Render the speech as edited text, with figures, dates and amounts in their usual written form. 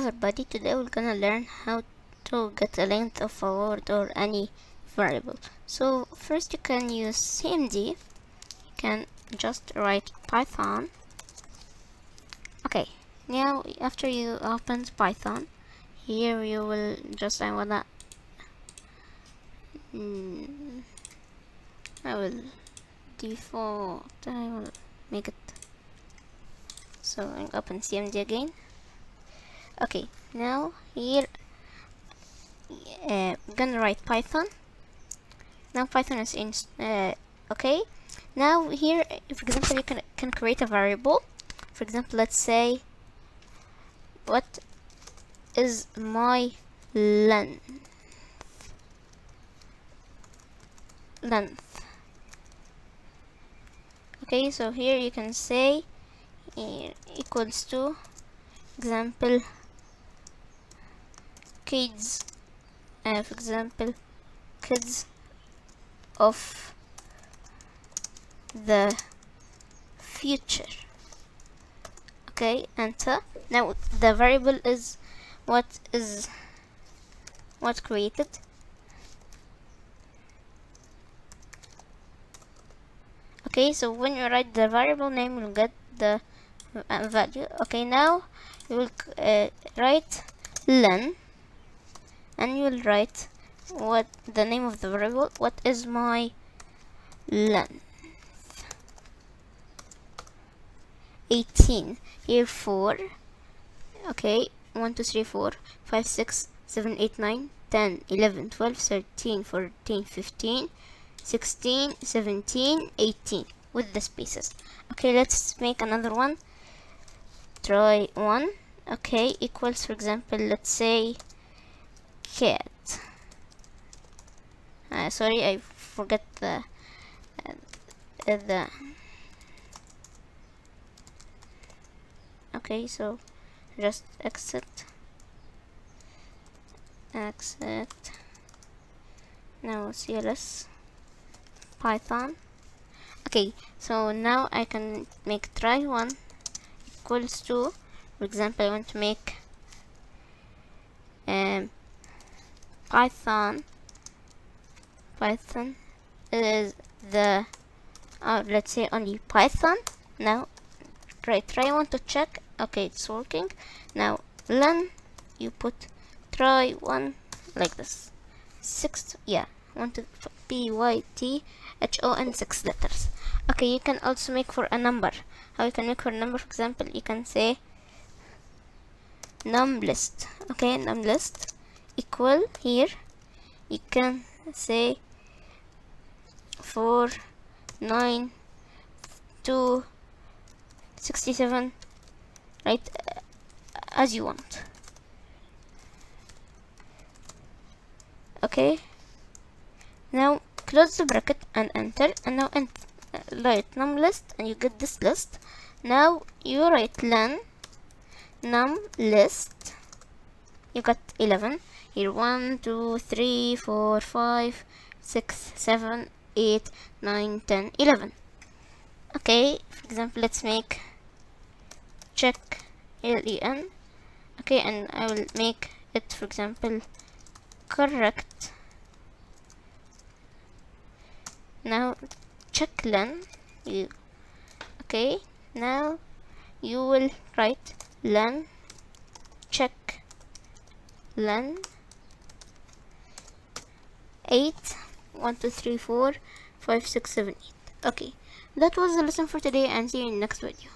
everybody, today we're gonna learn how to get a length of a word or any variable. So first you can use cmd. You can just write Python. Okay, now after you open Python, here you will just I will default, I will make it so I open cmd again. Okay, now here I'm gonna write Python. Now Python is in okay. Now here, for example, you can create a variable. For example, let's say, what is my length? Okay, so here you can say equals to example kids, for example kids of the future. Okay, enter. Now the variable is what created. Okay, so when you write the variable name, you'll get the value. Okay, now you will write len, and you will write what the name of the variable. What is my length? 18. Here 4. Okay, 1 2 3 4 5 6 7 8 9 10 11 12 13 14 15 16 17 18 with the spaces. Okay, let's make another one. Try one. Okay, equals, for example, let's say cat. Sorry, I forget the okay, so just accept. Now CLS Python. Okay, so now I can make try one equals to, for example, I want to make Python is the let's say only Python. Now try one to check. Okay, it's working. Now len, you put try one like this. 6, yeah, want to PYTHON 6 letters. Okay, you can also make for a number. How you can make for a number? For example, you can say num list. Okay, num list equal, here you can say 4 9 2 67, right, as you want. Okay, now close the bracket and enter, and now write num list and you get this list. Now you write len num list, you got 11. Here 1 2 3 4 5 6 7 8 9 10 11. Okay, for example, let's make check len. Okay, and I will make it, for example, correct. Now check len, okay, now you will write len check len 8 1 2 3 4 5 6 7 8. Okay, that was the lesson for today, and see you in the next video.